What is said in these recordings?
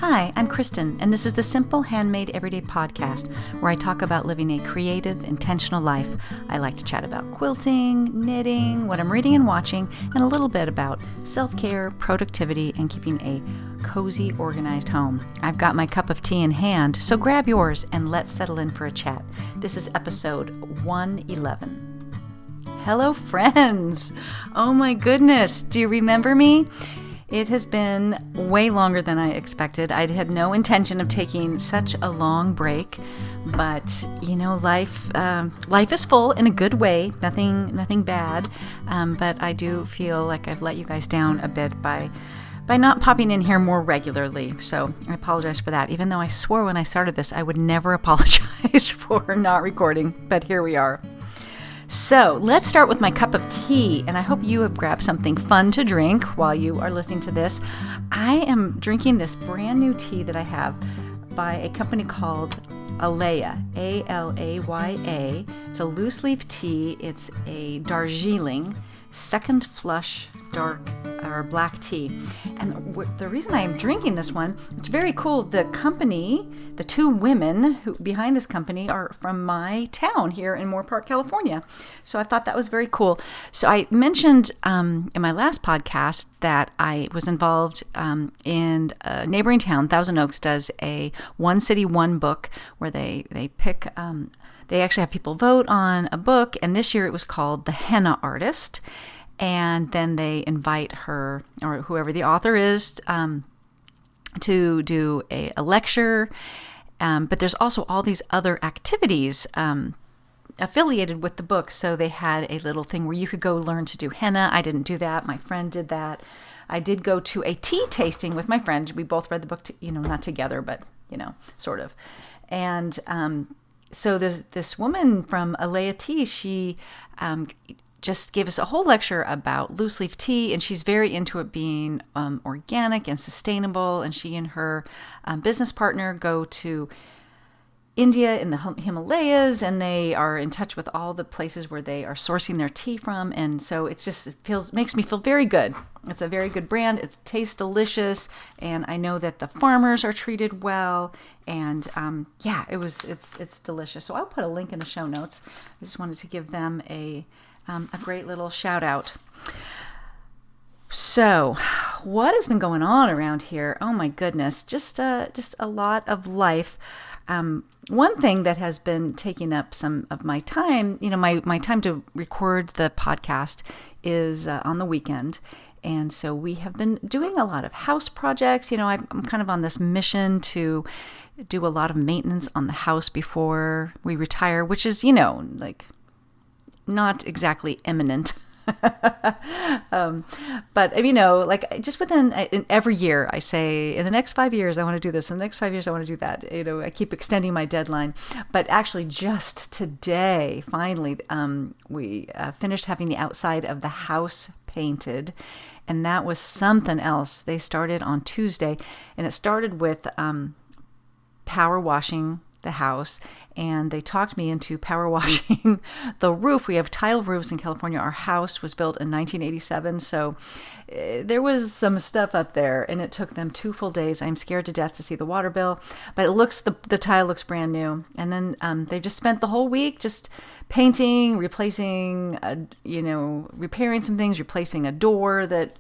Hi, I'm Kristen, and this is the Simple Handmade Everyday Podcast, where I talk about living a creative, intentional life. I like to chat about quilting, knitting, what I'm reading and watching, and a little bit about self-care, productivity, and keeping a cozy, organized home. I've got my cup of tea in hand, so grab yours and let's settle in for a chat. This is episode 111. Hello, friends! Oh my goodness, do you remember me? It has been way longer than I expected. I had no intention of taking such a long break, but you know, life is full in a good way. Nothing bad. But I do feel like I've let you guys down a bit by not popping in here more regularly. So I apologize for that. Even though I swore when I started this I would never apologize for not recording, but here we are. So let's start with my cup of tea, and I hope you have grabbed something fun to drink while you are listening to this. I am drinking this brand new tea that I have by a company called Alaya, A-L-A-Y-A. It's a loose leaf tea. It's a Darjeeling second flush dark or black tea. And the reason I am drinking this one, it's very cool. The company, the two women who behind this company are from my town here in Moore Park, California. So I thought that was very cool. So I mentioned in my last podcast that I was involved in a neighboring town. Thousand Oaks does a one city, one book where they pick, they actually have people vote on a book. And this year it was called The Henna Artist. And then they invite her, or whoever the author is, to do a lecture. But there's also all these other activities affiliated with the book. So they had a little thing where you could go learn to do henna. I didn't do that. My friend did that. I did go to a tea tasting with my friend. We both read the book, not together, but, sort of. And so there's this woman from Alaya Tea. She just gave us a whole lecture about loose leaf tea, and she's very into it being organic and sustainable. And she and her business partner go to India in the Himalayas, and they are in touch with all the places where they are sourcing their tea from. And so makes me feel very good. It's a very good brand. It tastes delicious, and I know that the farmers are treated well. And it's delicious. So I'll put a link in the show notes. I just wanted to give them a great little shout out. So, what has been going on around here? Oh my goodness, just a lot of life. One thing that has been taking up some of my time, my time to record the podcast is on the weekend. And so we have been doing a lot of house projects. I'm kind of on this mission to do a lot of maintenance on the house before we retire, which is, not exactly imminent. But just within every year I say, in the next 5 years I want to do this, in the next 5 years I want to do that. I keep extending my deadline. But actually just today, finally, we finished having the outside of the house painted, and that was something else. They started on Tuesday, and it started with power washing the house, and they talked me into power washing the roof. We have tile roofs in California. Our house was built in 1987, so there was some stuff up there, and it took them 2 full days. I'm scared to death to see the water bill, but the tile looks brand new. And then they've just spent the whole week just painting, replacing, repairing some things, replacing a door that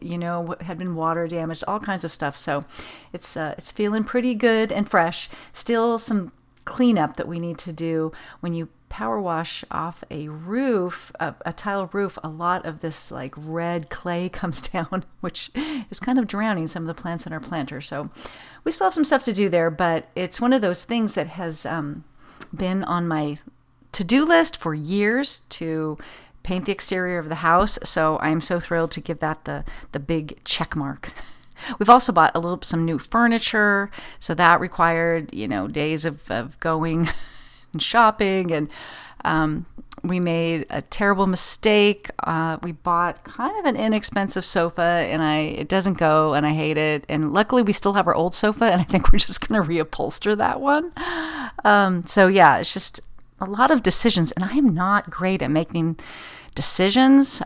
had been water damaged, all kinds of stuff. So it's feeling pretty good and fresh. Still some cleanup that we need to do. When you power wash off a roof, a tile roof, a lot of this like red clay comes down, which is kind of drowning some of the plants in our planter. So we still have some stuff to do there, but it's one of those things that has been on my to-do list for years, to paint the exterior of the house. So I'm so thrilled to give that the big check mark. We've also bought some new furniture, so that required, days of going and shopping, and we made a terrible mistake. We bought kind of an inexpensive sofa, and it doesn't go, and I hate it. And luckily, we still have our old sofa, and I think we're just going to reupholster that one. So yeah, it's just a lot of decisions, and I am not great at making decisions.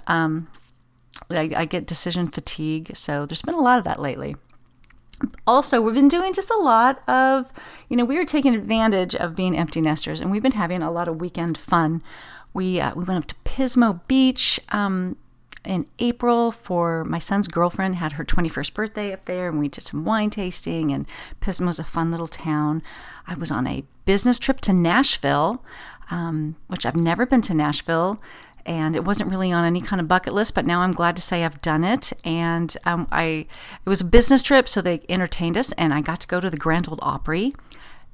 I get decision fatigue, so there's been a lot of that lately. Also, we've been doing just a lot of, we were taking advantage of being empty nesters, and we've been having a lot of weekend fun. We went up to Pismo Beach in April for my son's girlfriend had her 21st birthday up there, and we did some wine tasting, and Pismo's a fun little town. I was on a business trip to Nashville, which I've never been to Nashville, and it wasn't really on any kind of bucket list, but now I'm glad to say I've done it. And it was a business trip, so they entertained us, and I got to go to the Grand Ole Opry.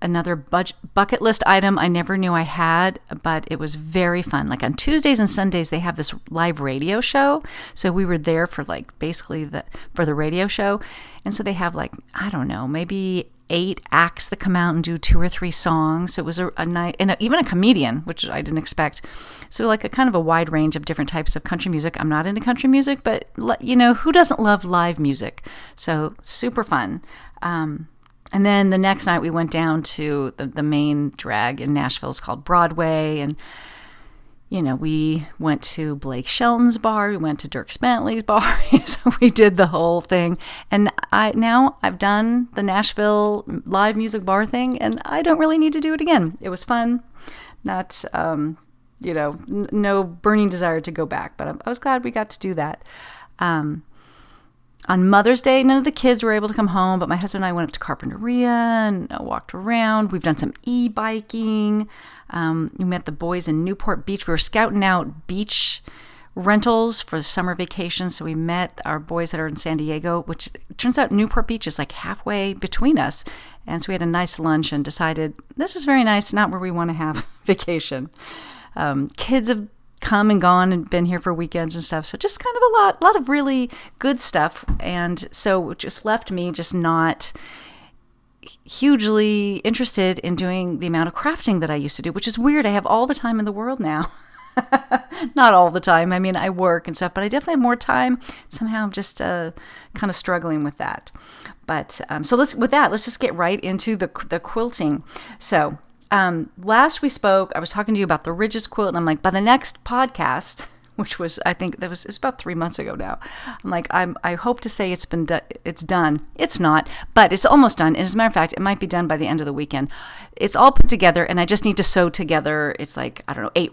Another bucket list item I never knew I had, but it was very fun. Like on Tuesdays and Sundays, they have this live radio show. So we were there for basically for the radio show. And so they have I don't know, maybe 8 acts that come out and do 2 or 3 songs. So it was a night, and even a comedian, which I didn't expect. So a kind of a wide range of different types of country music. I'm not into country music, but who doesn't love live music? So super fun. And then the next night we went down to the main drag in Nashville. It's called Broadway. And, we went to Blake Shelton's bar. We went to Dierks Bentley's bar. So we did the whole thing. And I've done the Nashville live music bar thing, and I don't really need to do it again. It was fun. Not, no burning desire to go back. But I was glad we got to do that. On Mother's Day, none of the kids were able to come home, but my husband and I went up to Carpinteria and walked around. We've done some e-biking. We met the boys in Newport Beach. We were scouting out beach rentals for the summer vacation, so we met our boys that are in San Diego, which turns out Newport Beach is halfway between us. And so we had a nice lunch and decided, this is very nice, not where we want to have vacation. Kids have come and gone and been here for weekends and stuff. So just kind of a lot of really good stuff. And so it just left me just not hugely interested in doing the amount of crafting that I used to do, which is weird. I have all the time in the world now. Not all the time. I mean, I work and stuff, but I definitely have more time. Somehow I'm just kind of struggling with that. But so let's just get right into the quilting. So last we spoke, I was talking to you about the Ridges quilt, and I'm like, by the next podcast, which was, I think it's about 3 months ago now. I'm like, I hope to say it's done. It's not, but it's almost done. And as a matter of fact, it might be done by the end of the weekend. It's all put together, and I just need to sew together. It's 8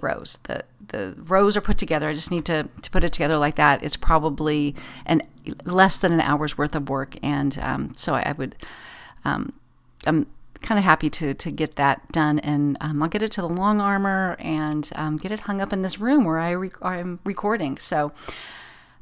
rows. The rows are put together. I just need to put it together like that. It's probably less than an hour's worth of work, and so I would. I'm kind of happy to get that done, and I'll get it to the long armor and get it hung up in this room where I'm recording. So,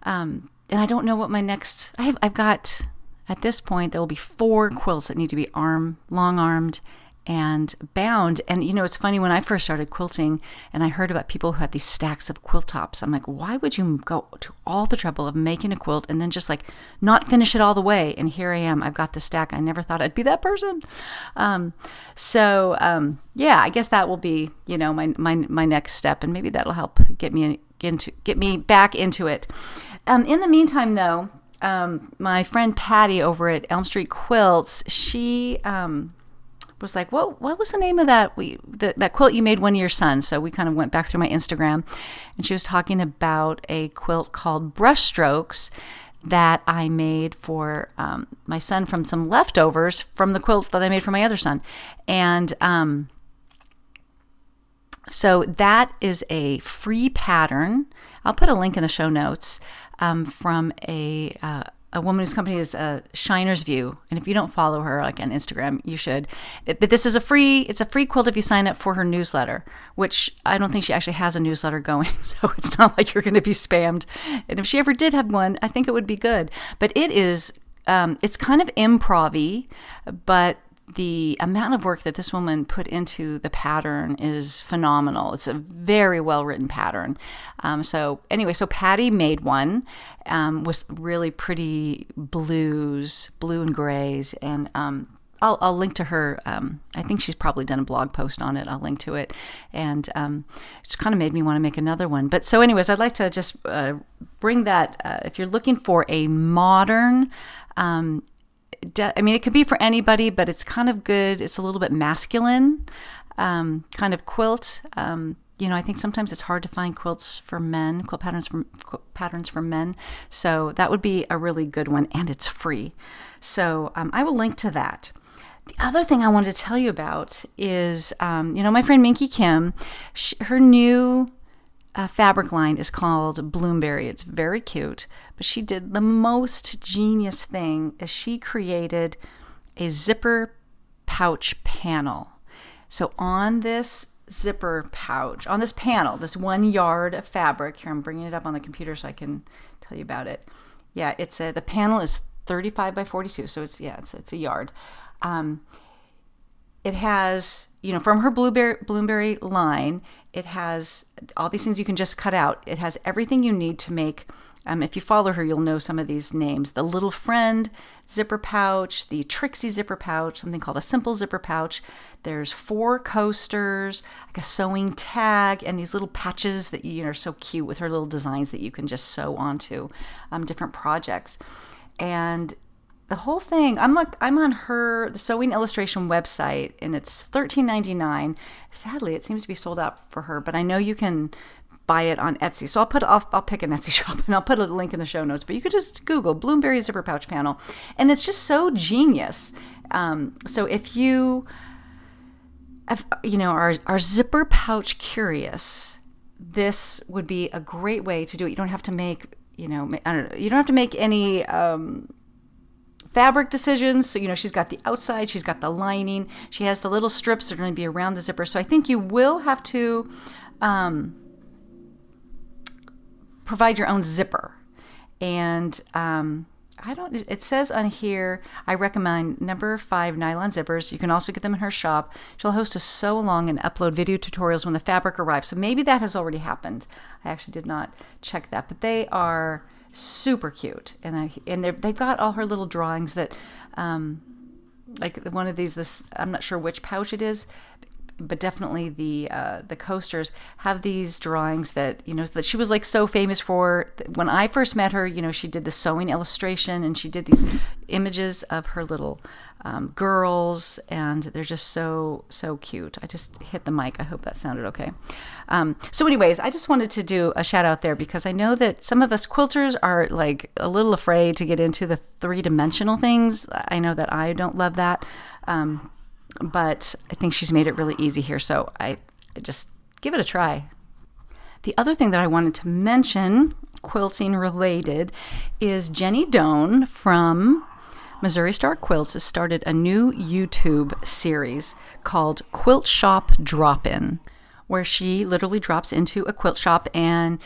and I don't know what my next. I've got at this point there will be 4 quilts that need to be long armed and bound. And it's funny, when I first started quilting and I heard about people who had these stacks of quilt tops, I'm like, why would you go to all the trouble of making a quilt and then just not finish it all the way? And here I am, I've got the stack. I never thought I'd be that person. Yeah, I guess that will be, my next step, and maybe that'll help get me back into it. In the meantime, though, my friend Patty over at Elm Street Quilts, she was like, what was the name of that that quilt you made one of your sons? So we kind of went back through my Instagram, and she was talking about a quilt called Brushstrokes that I made for my son from some leftovers from the quilt that I made for my other son. And so that is a free pattern. I'll put a link in the show notes from a woman whose company is Shiner's View, and if you don't follow her on Instagram, you should. But this is a free quilt if you sign up for her newsletter, which I don't think she actually has a newsletter going, so it's not like you're going to be spammed. And if she ever did have one, I think it would be good. But it is, it's kind of improv-y, but the amount of work that this woman put into the pattern is phenomenal. It's a very well-written pattern. So Patty made one with really pretty blue and grays, and I'll link to her. I think she's probably done a blog post on it. I'll link to it, and it's kind of made me want to make another one. But so anyways, I'd like to just bring that, if you're looking for a modern, it could be for anybody, but it's kind of good. It's a little bit masculine kind of quilt. I think sometimes it's hard to find quilt patterns for men. So that would be a really good one, and it's free. So I will link to that. The other thing I wanted to tell you about is, my friend Minky Kim, her new fabric line is called Bloomberry. It's very cute, but she did the most genius thing is she created a zipper pouch panel. So on this zipper pouch, on this panel, this 1 yard of fabric, here I'm bringing it up on the computer so I can tell you about it. Yeah, the panel is 35 by 42, so it's a yard. It has, from her Bloomberry line, it has all these things you can just cut out. It has everything you need to make. If you follow her, you'll know some of these names. The Little Friend zipper pouch, the Trixie zipper pouch, something called a Simple zipper pouch. There's 4 coasters, like a sewing tag, and these little patches that are so cute with her little designs that you can just sew onto different projects. And the whole thing, I'm on the Sewing Illustration website, and it's $13.99. Sadly, it seems to be sold out for her, but I know you can buy it on Etsy. So I'll pick an Etsy shop, and I'll put a link in the show notes. But you could just Google Bloomberry zipper pouch panel, and it's just so genius. So if you are zipper pouch curious, this would be a great way to do it. You don't have to make you don't have to make any fabric decisions. So, she's got the outside, she's got the lining, she has the little strips that are going to be around the zipper. So I think you will have to provide your own zipper. And it says on here, I recommend number 5 nylon zippers. You can also get them in her shop. She'll host a sew along and upload video tutorials when the fabric arrives. So maybe that has already happened. I actually did not check that, but they are super cute, and they've got all her little drawings that, like one of these. I'm not sure which pouch it is, but definitely the coasters have these drawings that that she was like so famous for. When I first met her, she did the sewing illustration, and she did these images of her little girls, and they're just so cute. I just hit the mic. I hope that sounded okay. So anyways, I just wanted to do a shout out there because I know that some of us quilters are like a little afraid to get into the 3-dimensional things. I know that I don't love that. But I think she's made it really easy here, so I just give it a try. The other thing that I wanted to mention, quilting related, is Jenny Doan from Missouri Star Quilts has started a new YouTube series called Quilt Shop Drop-In, where she literally drops into a quilt shop and,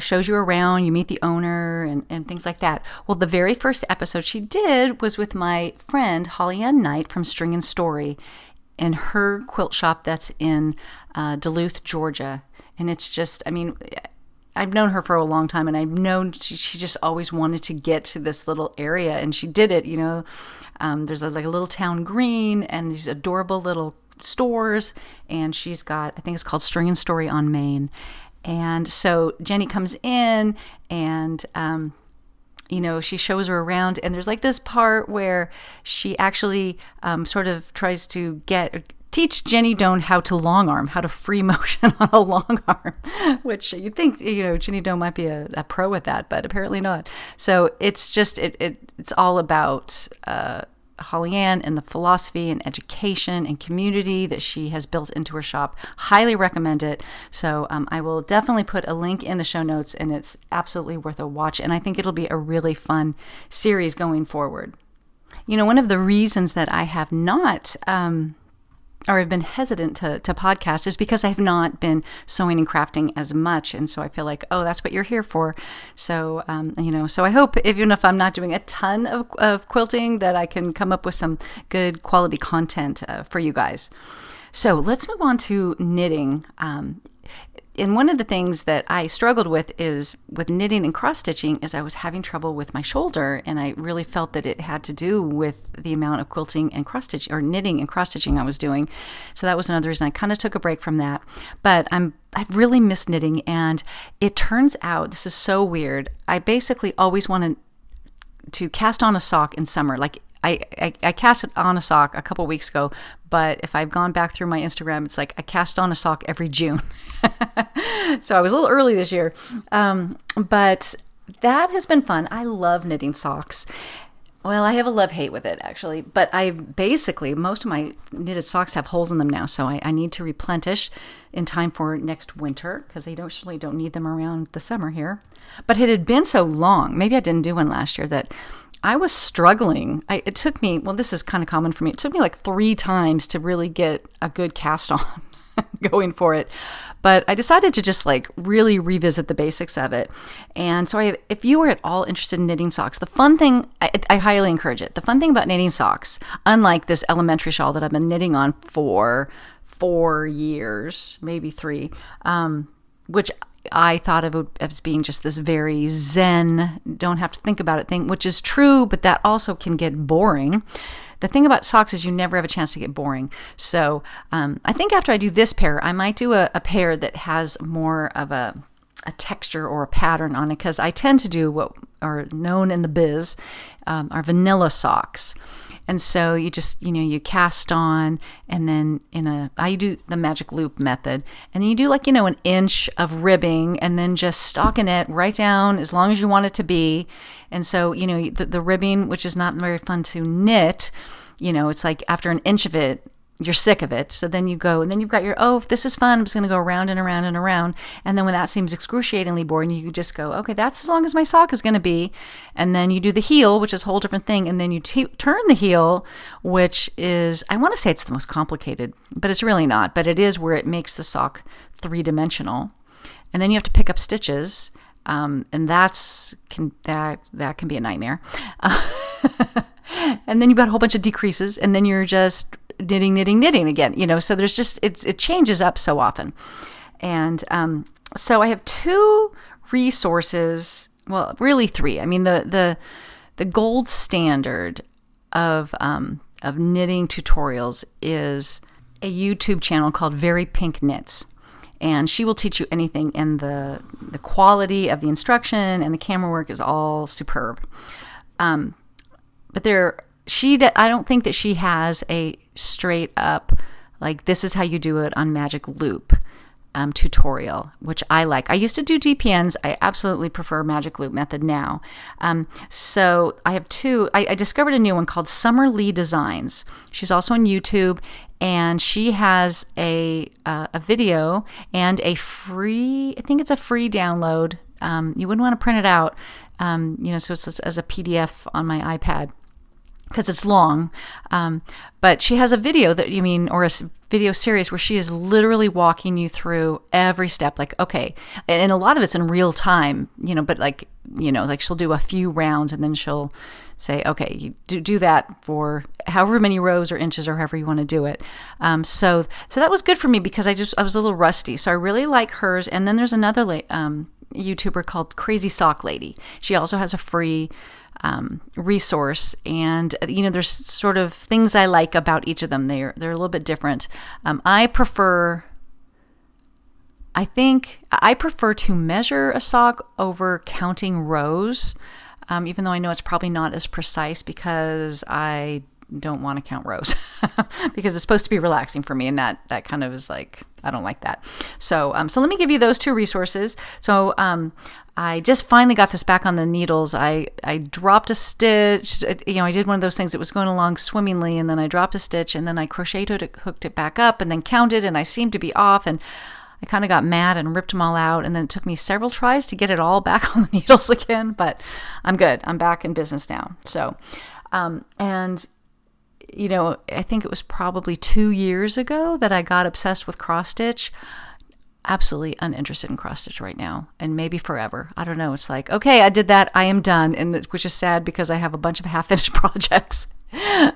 shows you around, you meet the owner and things like that. Well, the very first episode she did was with my friend Holly Ann Knight from String and Story in her quilt shop that's in Duluth, Georgia. And it's just, I've known her for a long time, and I've known she just always wanted to get to this little area, and she did it, There's a little town green and these adorable little stores, and she's got, I think it's called String and Story on Main. And so Jenny comes in and she shows her around, and there's like this part where she actually sort of tries to teach Jenny Doan how to free motion on a long arm, which you think, Jenny Doan might be a pro at that, but apparently not. So it's just, it's all about Holly Ann and the philosophy and education and community that she has built into her shop. Highly recommend it. So I will definitely put a link in the show notes, and it's absolutely worth a watch. And I think it'll be a really fun series going forward. One of the reasons that I have not or have been hesitant to podcast is because I have not been sewing and crafting as much. And so I feel like, that's what you're here for. So, so I hope even if I'm not doing a ton of quilting, that I can come up with some good quality content for you guys. So let's move on to knitting. And one of the things that I struggled with knitting and cross-stitching is I was having trouble with my shoulder, and I really felt that it had to do with the amount of quilting and cross-stitching, or knitting and cross-stitching I was doing. So that was another reason I kind of took a break from that. But I really miss knitting, and it turns out, this is so weird, I basically always wanted to cast on a sock in summer. Like I cast it on a sock a couple weeks ago, but if I've gone back through my Instagram, it's like I cast on a sock every June. So I was a little early this year. But that has been fun. I love knitting socks. Well, I have a love-hate with it, actually. But most of my knitted socks have holes in them now, so I need to replenish in time for next winter, because I usually don't need them around the summer here. But it had been so long, maybe I didn't do one last year, that I was struggling. It took me, this is kind of common for me, it took me like 3 times to really get a good cast on going for it. But I decided to just like really revisit the basics of it. And so if you are at all interested in knitting socks, the fun thing, I highly encourage it. The fun thing about knitting socks, unlike this elementary shawl that I've been knitting on for 4 years, maybe 3, which I thought of it as being just this very zen, don't have to think about it thing, which is true, but that also can get boring. The thing about socks is you never have a chance to get boring. So I think after I do this pair, I might do a pair that has more of a texture or a pattern on it, because I tend to do what are known in the biz are vanilla socks. And so you just, you cast on, and then I do the magic loop method, and then you do like, an inch of ribbing, and then just stocking it right down as long as you want it to be. And so, the ribbing, which is not very fun to knit, it's like after an inch of it, you're sick of it. So then you go, and then you've got if this is fun, I'm just going to go around and around and around. And then when that seems excruciatingly boring, you just go, okay, that's as long as my sock is going to be. And then you do the heel, which is a whole different thing. And then you turn the heel, which is, I want to say it's the most complicated, but it's really not. But it is where it makes the sock 3-dimensional. And then you have to pick up stitches. And that can be a nightmare. And then you've got a whole bunch of decreases, and then you're just knitting again, so there's just, it changes up so often. And so I have 2 resources, well, really 3. I mean, the gold standard of knitting tutorials is a YouTube channel called Very Pink Knits. And she will teach you anything, and the quality of the instruction and the camera work is all superb. But I don't think that she has a straight up, like, this is how you do it on Magic Loop tutorial, which I like. I used to do DPNs. I absolutely prefer Magic Loop method now. So I have 2. I discovered a new one called Summer Lee Designs. She's also on YouTube, and she has a video and a free, I think it's a free download. You wouldn't want to print it out, so it's as a PDF on my iPad, because it's long. But she has a video or a video series where she is literally walking you through every step. Like, okay, and a lot of it's in real time, but like she'll do a few rounds, and then she'll say, okay, you do that for however many rows or inches or however you want to do it. So that was good for me, because I was a little rusty. So I really like hers. And then there's another YouTuber called Crazy Sock Lady. She also has a free resource, and there's sort of things I like about each of them. They're a little bit different. I prefer to measure a sock over counting rows, even though I know it's probably not as precise, because I don't want to count rows because it's supposed to be relaxing for me, and that kind of is like, I don't like that. So let me give you those 2 resources. So I just finally got this back on the needles. I dropped a stitch. I did one of those things that was going along swimmingly, and then I dropped a stitch, and then I crocheted it, hooked it back up, and then counted, and I seemed to be off, and I kind of got mad and ripped them all out, and then it took me several tries to get it all back on the needles again, but I'm good. I'm back in business now. So, and I think it was probably 2 years ago that I got obsessed with cross stitch. Absolutely uninterested in cross stitch right now, and maybe forever. I don't know. It's like, okay, I did that. I am done, which is sad, because I have a bunch of half-finished projects.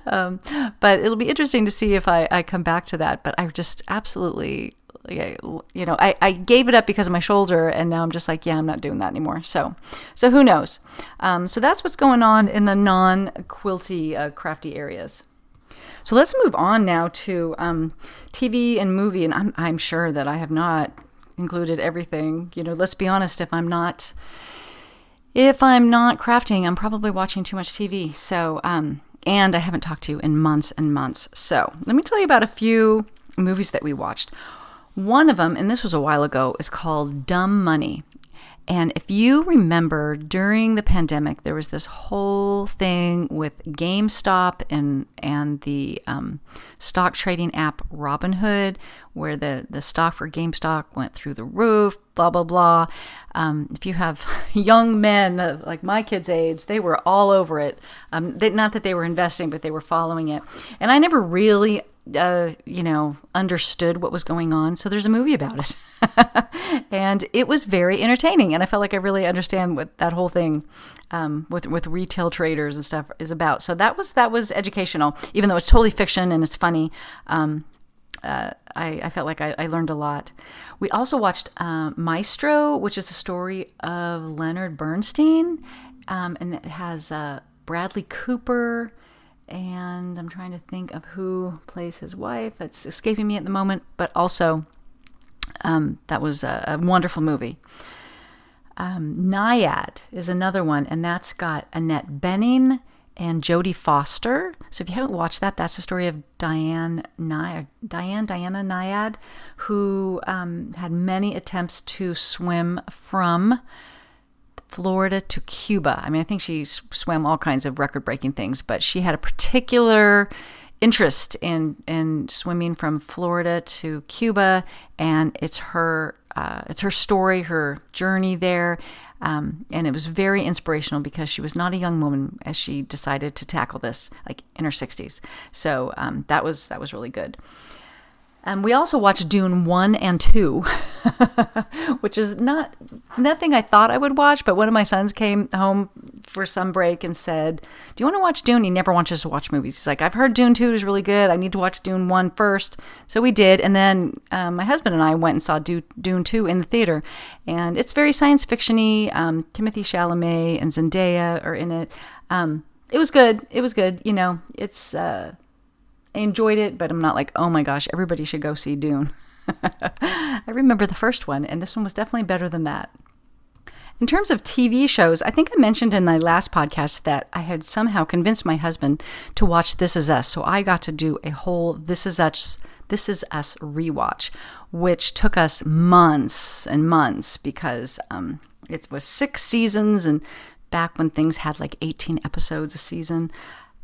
But it'll be interesting to see if I come back to that. But I just absolutely, I gave it up because of my shoulder, and now I'm just like, yeah, I'm not doing that anymore. So who knows? So that's what's going on in the non-quilty, crafty areas. So let's move on now to TV and movie, and I'm sure that I have not included everything. Let's be honest, if I'm not crafting, I'm probably watching too much TV. So And I haven't talked to you in months and months. So let me tell you about a few movies that we watched. One of them, and this was a while ago, is called Dumb Money. And if you remember, during the pandemic, there was this whole thing with GameStop and the stock trading app Robinhood, where the stock for GameStop went through the roof, blah, blah, blah. If you have young men like my kids' age, they were all over it. Not that they were investing, but they were following it. And I never really understood what was going on. So there's a movie about it. And it was very entertaining. And I felt like I really understand what that whole thing with retail traders and stuff is about. So that was educational, even though it's totally fiction and it's funny. I felt like I learned a lot. We also watched Maestro, which is the story of Leonard Bernstein. And it has Bradley Cooper, and I'm trying to think of who plays his wife. It's escaping me at the moment, but also that was a wonderful movie. Naiad is another one, and that's got Annette Bening and Jodie Foster. So if you haven't watched that, that's the story of Diana Naiad, who had many attempts to swim from Florida to Cuba. I mean, I think she swam all kinds of record-breaking things, but she had a particular interest in swimming from Florida to Cuba, and it's her story, her journey there, and it was very inspirational because she was not a young woman as she decided to tackle this, like in her 60s. So that was really good. We also watched Dune 1 and 2, which is nothing I thought I would watch, but one of my sons came home for some break and said, "Do you want to watch Dune?" He never wants us to watch movies. He's like, "I've heard Dune 2 is really good. I need to watch Dune 1 first." So we did, and then my husband and I went and saw Dune 2 in the theater, and it's very science fiction-y. Timothée Chalamet and Zendaya are in it. It was good. It's... I enjoyed it, but I'm not like, oh my gosh, everybody should go see Dune. I remember the first one, and this one was definitely better than that. In terms of TV shows, I think I mentioned in my last podcast that I had somehow convinced my husband to watch This Is Us. So I got to do a whole This Is Us rewatch, which took us months and months because it was 6 seasons, and back when things had like 18 episodes a season.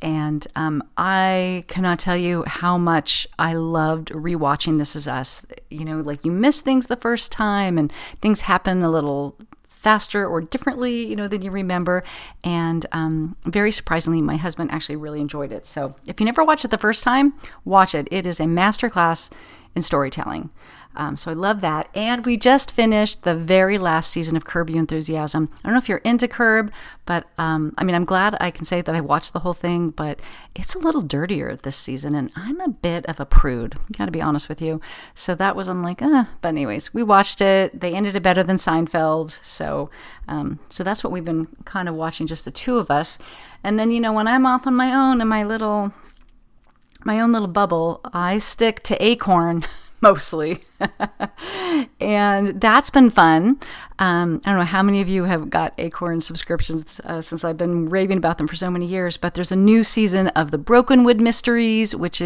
And I cannot tell you how much I loved rewatching This Is Us. Like you miss things the first time and things happen a little faster or differently, than you remember. And very surprisingly, my husband actually really enjoyed it. So if you never watched it the first time, watch it. It is a masterclass in storytelling. So I love that. And we just finished the very last season of Curb Your Enthusiasm. I don't know if you're into Curb, but I'm glad I can say that I watched the whole thing, but it's a little dirtier this season, and I'm a bit of a prude. Got to be honest with you. So that was, I'm like, But anyways, we watched it. They ended it better than Seinfeld. So that's what we've been kind of watching, just the two of us. And then, when I'm off on my own in my own little bubble, I stick to Acorn mostly. And that's been fun. I don't know how many of you have got Acorn subscriptions since I've been raving about them for so many years, but there's a new season of the Brokenwood Mysteries, which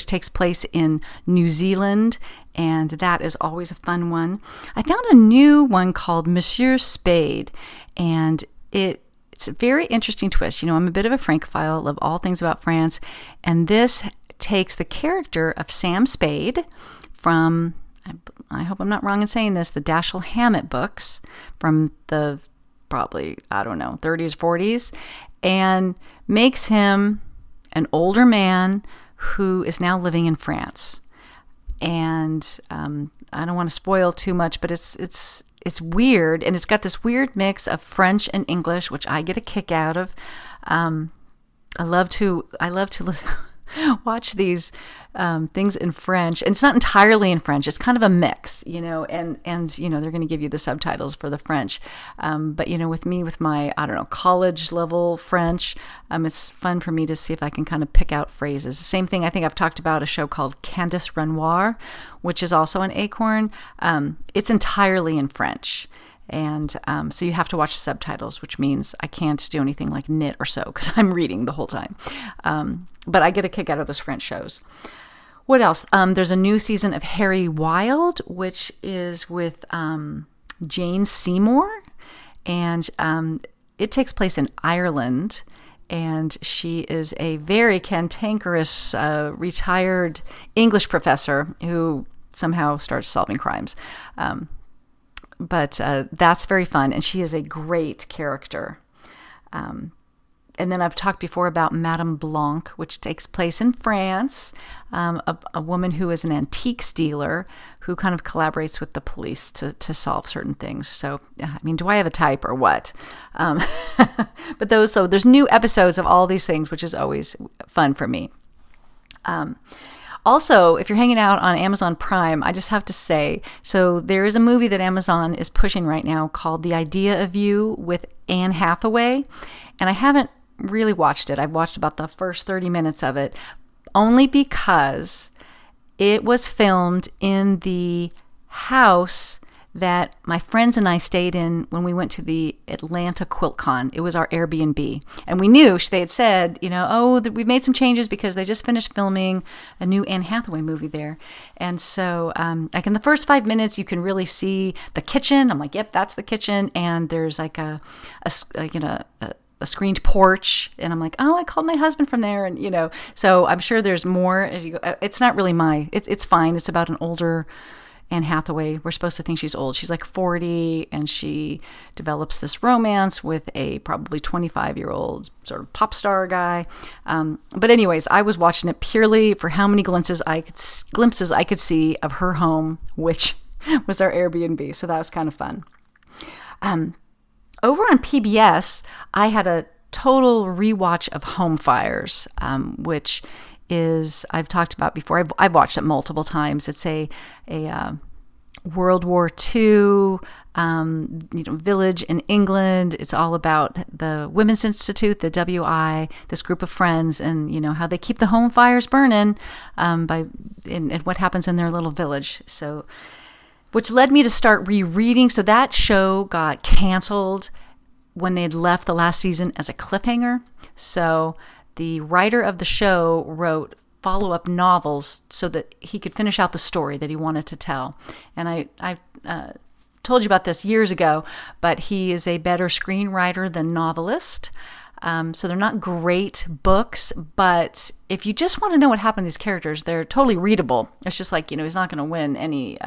takes place in New Zealand, and that is always a fun one. I found a new one called Monsieur Spade, and it's a very interesting twist. I'm a bit of a Francophile, love all things about France, and this takes the character of Sam Spade from, I hope I'm not wrong in saying this, the Dashiell Hammett books from the probably, 30s, 40s, and makes him an older man who is now living in France. And I don't want to spoil too much, but it's weird, and it's got this weird mix of French and English, which I get a kick out of. I love to listen. Watch these things in French, and it's not entirely in French. It's kind of a mix, and they're going to give you the subtitles for the French. But with my college level French, it's fun for me to see if I can kind of pick out phrases. Same thing. I think I've talked about a show called Candice Renoir, which is also an Acorn. It's entirely in French. And so you have to watch subtitles, which means I can't do anything like knit or sew because I'm reading the whole time. But I get a kick out of those French shows. What else? There's a new season of Harry Wild, which is with Jane Seymour. And it takes place in Ireland. And she is a very cantankerous, retired English professor who somehow starts solving crimes. But that's very fun. And she is a great character. And then I've talked before about Madame Blanc, which takes place in France, a woman who is an antiques dealer who kind of collaborates with the police to solve certain things. So, I mean, do I have a type or what? But there's new episodes of all these things, which is always fun for me. Also, if you're hanging out on Amazon Prime, I just have to say, so there is a movie that Amazon is pushing right now called The Idea of You with Anne Hathaway. And I haven't really watched it. I've watched about the first 30 minutes of it, only because it was filmed in the house that my friends and I stayed in when we went to the Atlanta QuiltCon. It was our Airbnb. And we knew, they had said, we've made some changes because they just finished filming a new Anne Hathaway movie there. And so, like in the first 5 minutes, you can really see the kitchen. I'm like, yep, that's the kitchen. And there's like a screened porch, and I'm like, oh, I called my husband from there, and so I'm sure there's more as you go. It's not really it's fine. It's about an older Anne Hathaway. We're supposed to think she's old. She's like 40, and she develops this romance with a probably 25-year-old sort of pop star guy. But anyways, I was watching it purely for how many glimpses I could see of her home, which was our Airbnb. So that was kind of fun. Over on PBS, I had a total rewatch of Home Fires, which is, I've talked about before. I've watched it multiple times. It's a World War II village in England. It's all about the Women's Institute, the WI, this group of friends, and how they keep the home fires burning and what happens in their little village. So, which led me to start rereading. So that show got canceled when they had left the last season as a cliffhanger. So the writer of the show wrote follow-up novels so that he could finish out the story that he wanted to tell. And I told you about this years ago, but he is a better screenwriter than novelist. So they're not great books, but if you just want to know what happened to these characters, they're totally readable. It's just like, he's not going to win any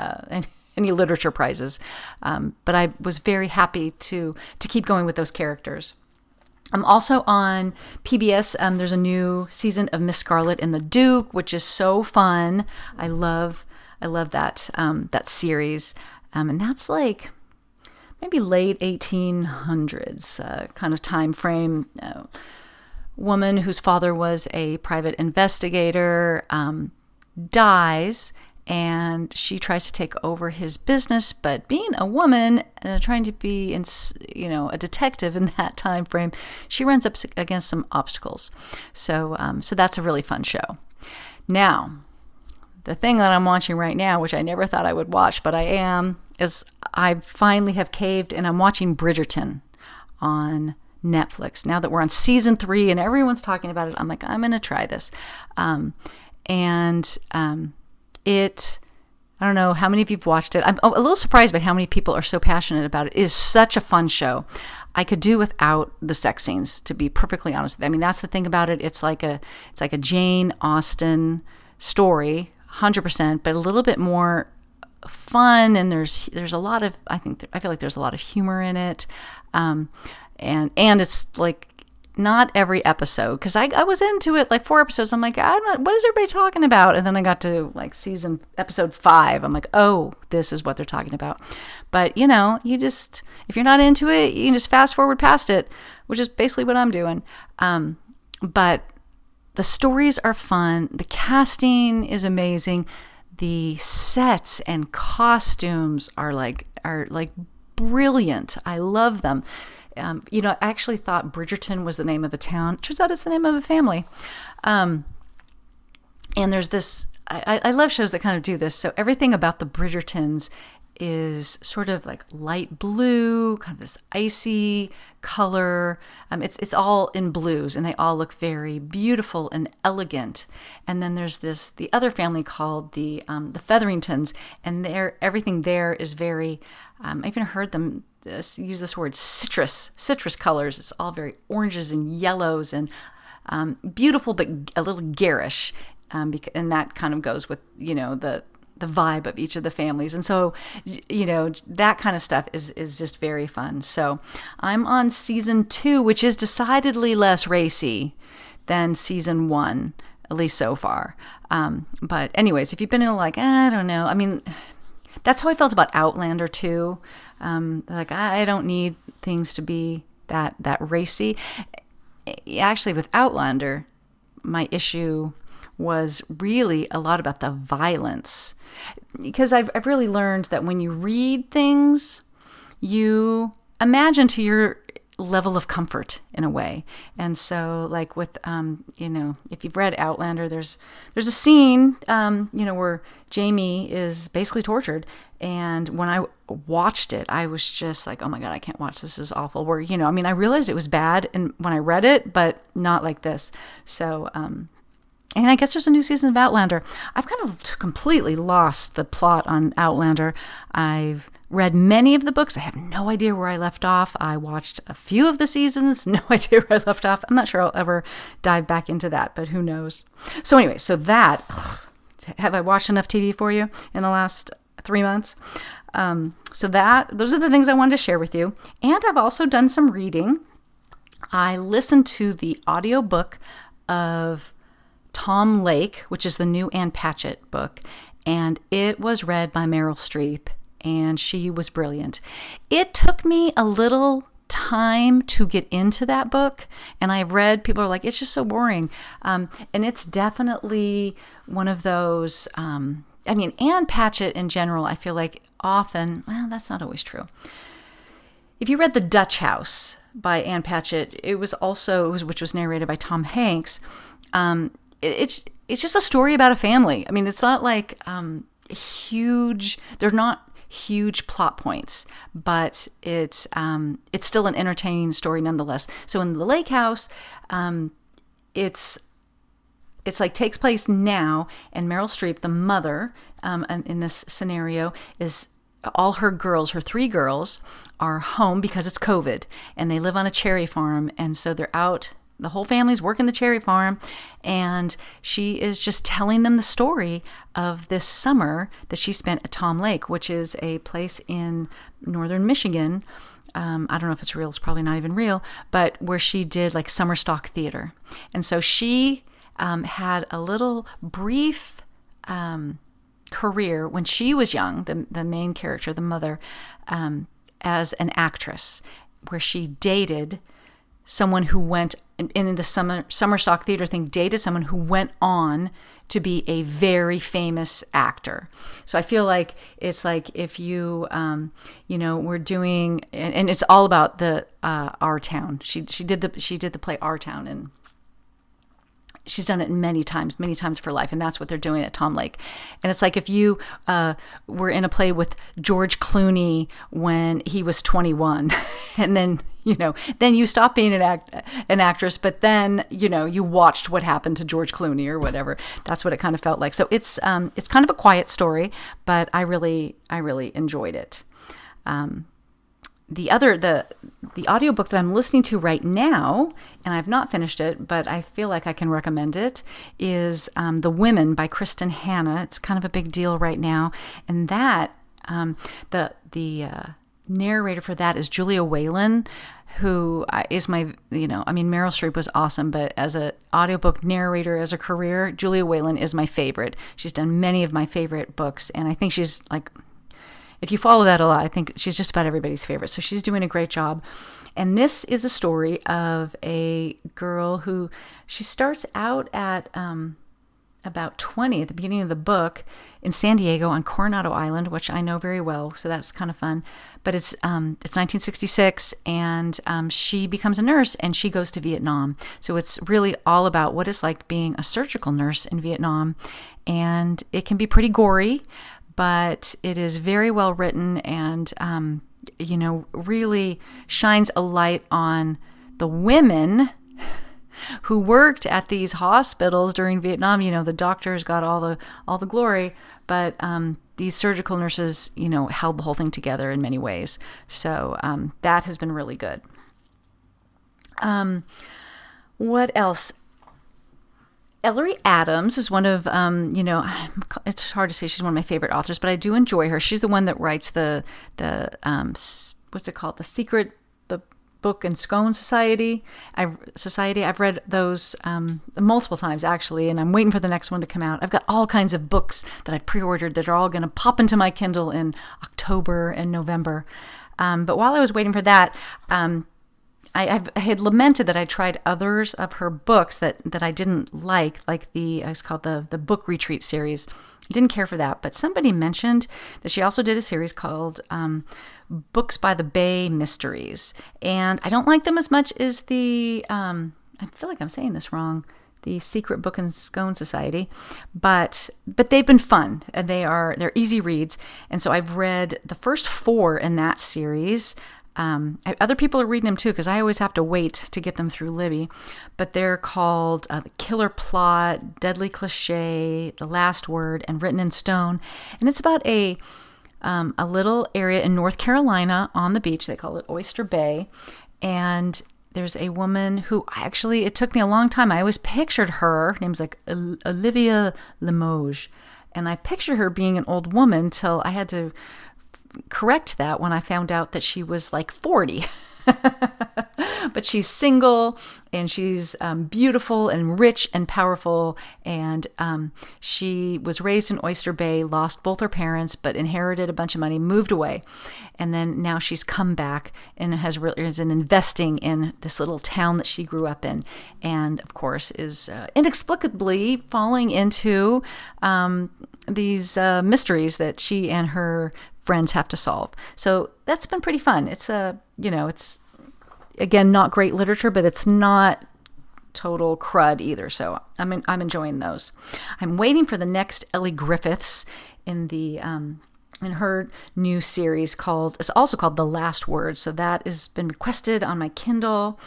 literature prizes. But I was very happy to keep going with those characters. Also on PBS, there's a new season of Miss Scarlet and the Duke, which is so fun. I love that series. And that's like maybe late 1800s kind of time frame. Woman whose father was a private investigator dies, and she tries to take over his business, but being a woman trying to be a detective in that time frame, she runs up against some obstacles. So that's a really fun show. Now, the thing that I'm watching right now, which I never thought I would watch, but I am, is I finally have caved, and I'm watching Bridgerton on Netflix. Now that we're on season 3 and everyone's talking about it, I'm like, I'm going to try this. I don't know how many of you've watched it. I'm a little surprised by how many people are so passionate about it. It is such a fun show. I could do without the sex scenes, to be perfectly honest with you. I mean, that's the thing about it. It's like a Jane Austen story, 100%, but a little bit more fun. And there's a lot of, I feel like there's a lot of humor in it. And it's like not every episode, because I was into it like 4 episodes. I'm like, what is everybody talking about? And then I got to like episode 5. I'm like, oh, this is what they're talking about. But you just, if you're not into it, you can just fast forward past it, which is basically what I'm doing. But the stories are fun. The casting is amazing. The sets and costumes are like brilliant. I love them. I actually thought Bridgerton was the name of a town. Turns out it's the name of a family. And there's this, I love shows that kind of do this. So everything about the Bridgertons is sort of like light blue, kind of this icy color. It's all in blues, and they all look very beautiful and elegant. And then there's the other family called the Featheringtons, and everything there is very. I even heard them use this word citrus colors. It's all very oranges and yellows and beautiful, but a little garish. And that kind of goes with, the vibe of each of the families. And so, that kind of stuff is just very fun. So I'm on season 2, which is decidedly less racy than season 1, at least so far. But anyways, if you've been in I don't know, I mean, that's how I felt about Outlander too. I don't need things to be that racy. Actually, with Outlander, my issue was really a lot about the violence, because I've really learned that when you read things, you imagine to your level of comfort in a way. And so like with, if you've read Outlander, there's a scene, where Jamie is basically tortured. And when I watched it, I was just like, oh my God, I can't watch this. This is awful. Where, I realized it was bad and when I read it, but not like this. So, and I guess there's a new season of Outlander. I've kind of completely lost the plot on Outlander. I've read many of the books. I have no idea where I left off. I watched a few of the seasons, no idea where I left off. I'm not sure I'll ever dive back into that, but who knows. So anyway, have I watched enough TV for you in the last 3 months? Those are the things I wanted to share with you. And I've also done some reading. I listened to the audiobook of Tom Lake, which is the new Ann Patchett book, and it was read by Meryl Streep, and she was brilliant. It took me a little time to get into that book, and I've read, people are like, it's just so boring, and it's definitely one of those, Ann Patchett in general, I feel like often, well, that's not always true. If you read The Dutch House by Ann Patchett, which was narrated by Tom Hanks, it's just a story about a family. I mean, it's not like they're not huge plot points, but it's still an entertaining story nonetheless. So in The Lake House, it's like takes place now, and Meryl Streep, the mother, in this scenario, is all her 3 girls are home because it's COVID, and they live on a cherry farm, and so they're out. The whole family's working the cherry farm, and she is just telling them the story of this summer that she spent at Tom Lake, which is a place in northern Michigan. I don't know if it's real. It's probably not even real, but where she did like summer stock theater. And so she had a little brief career when she was young, the main character, the mother, as an actress, where she dated someone who went in the summer stock theater thing, dated someone who went on to be a very famous actor. So I feel like it's like if you, we're doing, and it's all about the Our Town. She did the play Our Town, and she's done it many times of her life, and that's what they're doing at Tom Lake. And it's like if you were in a play with George Clooney when he was 21, and then you stopped being an actress, but then you watched what happened to George Clooney or whatever. That's what it kind of felt like. So it's kind of a quiet story, but I really enjoyed it. The audiobook that I'm listening to right now, and I've not finished it, but I feel like I can recommend it, is The Women by Kristen Hanna. It's kind of a big deal right now. And that, the narrator for that is Julia Whalen, who is my, Meryl Streep was awesome, but as an audiobook narrator, as a career, Julia Whalen is my favorite. She's done many of my favorite books, and I think she's like, if you follow that a lot, I think she's just about everybody's favorite. So she's doing a great job. And this is a story of a girl who, she starts out at about 20 at the beginning of the book in San Diego on Coronado Island, which I know very well, so that's kind of fun. But it's 1966, and she becomes a nurse, and she goes to Vietnam. So it's really all about what it's like being a surgical nurse in Vietnam, and it can be pretty gory, but it is very well written and, really shines a light on the women who worked at these hospitals during Vietnam. The doctors got all the glory, but these surgical nurses, held the whole thing together in many ways. So that has been really good. What else? Ellery Adams is one of, it's hard to say she's one of my favorite authors, but I do enjoy her. She's the one that writes the what's it called? The Book and Scone Society. I've read those multiple times, actually, and I'm waiting for the next one to come out. I've got all kinds of books that I've pre-ordered that are all going to pop into my Kindle in October and November. But while I was waiting for that, I had lamented that I tried others of her books that I didn't like it's called the Book Retreat series. I didn't care for that, but somebody mentioned that she also did a series called Books by the Bay Mysteries, and I don't like them as much as I feel like I'm saying this wrong, the Secret Book and Scone Society, but they've been fun, and they're easy reads, and so I've read the first 4 in that series. Other people are reading them too, because I always have to wait to get them through Libby, but they're called The Killer Plot, Deadly Cliche, The Last Word, and Written in Stone. And it's about a little area in North Carolina on the beach. They call it Oyster Bay. And there's a woman who it took me a long time. I always pictured her name's like Olivia Limoges. And I pictured her being an old woman till I had to correct that when I found out that she was like 40. But she's single, and she's beautiful and rich and powerful, and she was raised in Oyster Bay, lost both her parents, but inherited a bunch of money, moved away, and then now she's come back and is investing in this little town that she grew up in, and of course is inexplicably falling into these mysteries that she and her friends have to solve. So that's been pretty fun. It's it's again not great literature, but it's not total crud either. So I'm enjoying those. I'm waiting for the next Ellie Griffiths in her new series it's also called The Last Word. So that has been requested on my Kindle,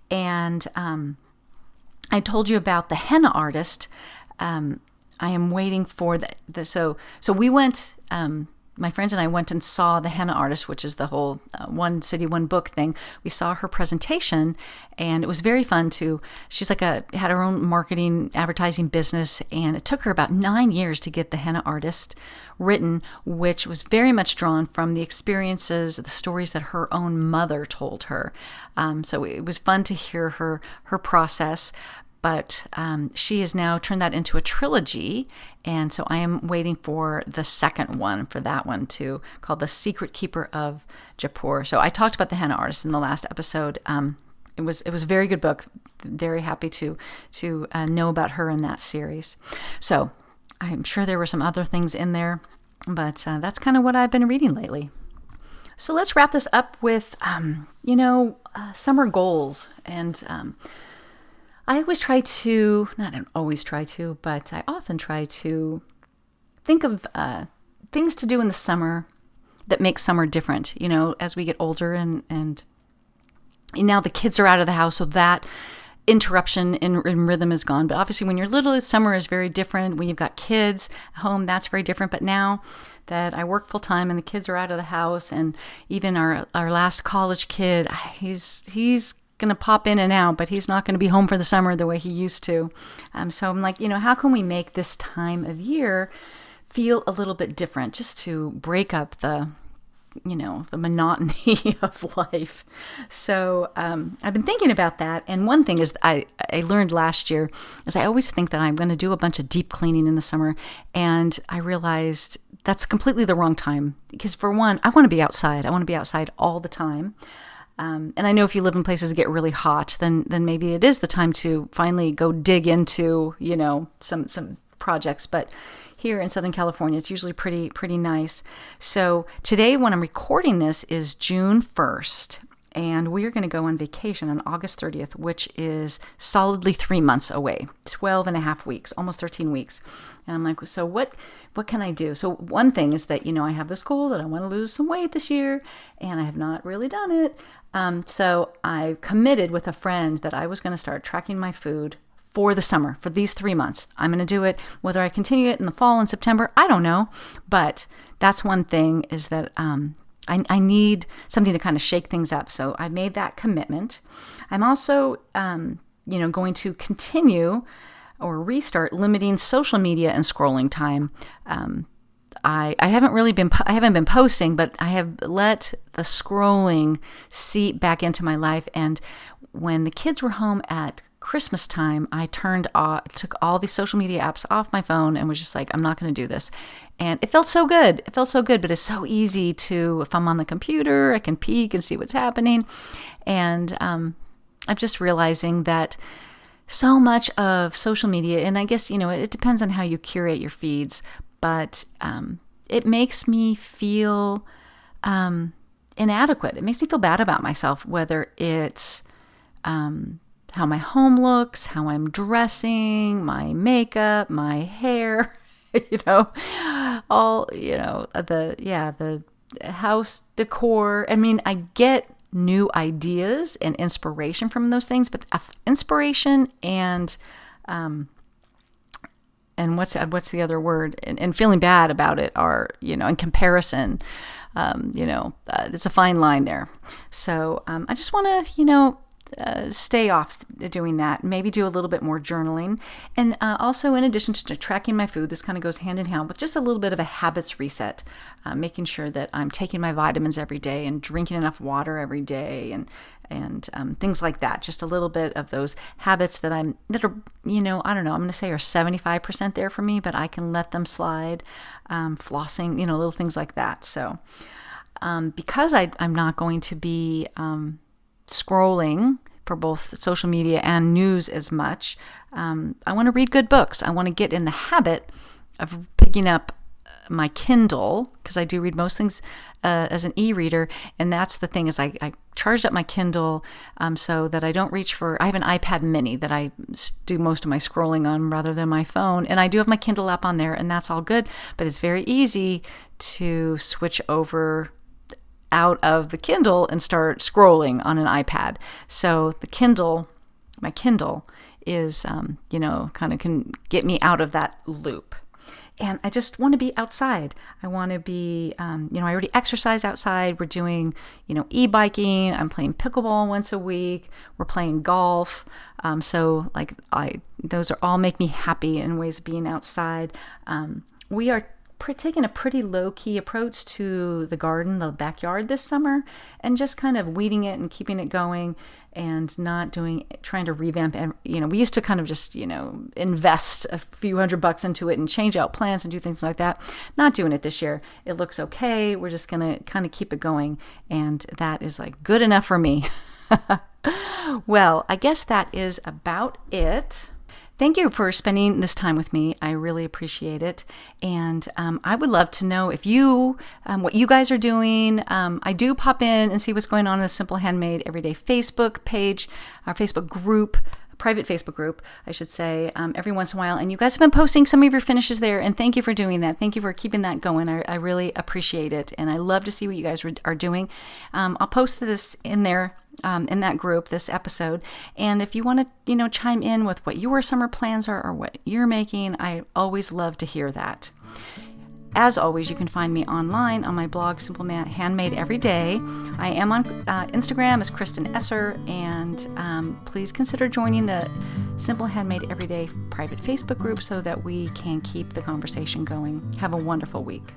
and I told you about the henna artist. I am waiting for so we went. My friends and I went and saw the henna artist, which is the whole one city, one book thing. We saw her presentation, and it was very fun too. She's had her own marketing, advertising business, and it took her about 9 years to get the henna artist written, which was very much drawn from the experiences, the stories that her own mother told her. So it was fun to hear her process. But she has now turned that into a trilogy, and so I am waiting for the second one for that one too, called The Secret Keeper of Jaipur. So I talked about the henna artist in the last episode. It was a very good book. Very happy to know about her in that series. So I'm sure there were some other things in there, but that's kind of what I've been reading lately. So let's wrap this up with summer goals. And I always try to, not always try to, but I often try to think of things to do in the summer that make summer different, as we get older and now the kids are out of the house, so that interruption in rhythm is gone. But obviously when you're little, summer is very different. When you've got kids at home, that's very different. But now that I work full time and the kids are out of the house, and even our last college kid, he's going to pop in and out, but he's not going to be home for the summer the way he used to. So I'm like, how can we make this time of year feel a little bit different, just to break up the monotony of life. So I've been thinking about that. And one thing is I learned last year is I always think that I'm going to do a bunch of deep cleaning in the summer. And I realized that's completely the wrong time. Because for one, I want to be outside. I want to be outside all the time. And I know if you live in places that get really hot, then maybe it is the time to finally go dig into, some projects. But here in Southern California, it's usually pretty nice. So today, when I'm recording this, is June 1st. and we are going to go on vacation on August 30th, which is solidly 3 months away, 12 and a half weeks, almost 13 weeks. And I'm like, so what can I do? So one thing is that, I have this goal that I want to lose some weight this year, and I have not really done it. So I committed with a friend that I was going to start tracking my food for the summer, for these 3 months. I'm going to do it. Whether I continue it in the fall and September, I don't know. But that's one thing, is that I need something to kind of shake things up. So I made that commitment. I'm also, going to continue or restart limiting social media and scrolling time. I haven't been posting, but I have let the scrolling seep back into my life. And when the kids were home at Christmas time, I took all the social media apps off my phone and was just like, I'm not going to do this. And it felt so good. But it's so easy to, if I'm on the computer, I can peek and see what's happening. And I'm just realizing that so much of social media, and I guess, it depends on how you curate your feeds, but it makes me feel inadequate. It makes me feel bad about myself, whether it's how my home looks, how I'm dressing, my makeup, my hair, all, the house decor. I mean, I get new ideas and inspiration from those things, but inspiration and what's the other word? And feeling bad about it are, in comparison, it's a fine line there. So I just want to, stay off doing that, maybe do a little bit more journaling. And also, in addition to tracking my food, this kind of goes hand in hand with just a little bit of a habits reset, making sure that I'm taking my vitamins every day and drinking enough water every day, and things like that. Just a little bit of those habits that are, I don't know, I'm going to say are 75% there for me, but I can let them slide. Flossing, little things like that. So because I'm not going to be scrolling for both social media and news as much, I want to read good books. I want to get in the habit of picking up my Kindle, because I do read most things as an e-reader, and that's the thing, is I charged up my Kindle so that I don't reach for, I have an iPad mini that I do most of my scrolling on rather than my phone, and I do have my Kindle app on there, and that's all good, but it's very easy to switch over out of the Kindle and start scrolling on an iPad. So my Kindle is, kind of can get me out of that loop. And I just want to be outside. I want to be, I already exercise outside. We're doing, e-biking. I'm playing pickleball once a week. We're playing golf. So those are all make me happy in ways of being outside. We are taking a pretty low-key approach to the garden, the backyard this summer, and just kind of weeding it and keeping it going, and not trying to revamp. And we used to kind of just invest a few $100 into it and change out plants and do things like that. Not doing it this year. It looks okay. We're just gonna kind of keep it going, and that is good enough for me. Well, I guess that is about it. Thank you for spending this time with me. I really appreciate it. And I would love to know if what you guys are doing. I do pop in and see what's going on in the Simple Handmade Everyday Facebook page, our Facebook group, private Facebook group, I should say, every once in a while. And you guys have been posting some of your finishes there. And thank you for doing that. Thank you for keeping that going. I really appreciate it. And I love to see what you guys are doing. I'll post this in there. In that group, this episode. And if you want to, chime in with what your summer plans are or what you're making, I always love to hear that. As always, you can find me online on my blog, Simple Handmade Everyday. I am on Instagram as Kristen Esser, and please consider joining the Simple Handmade Everyday private Facebook group so that we can keep the conversation going. Have a wonderful week.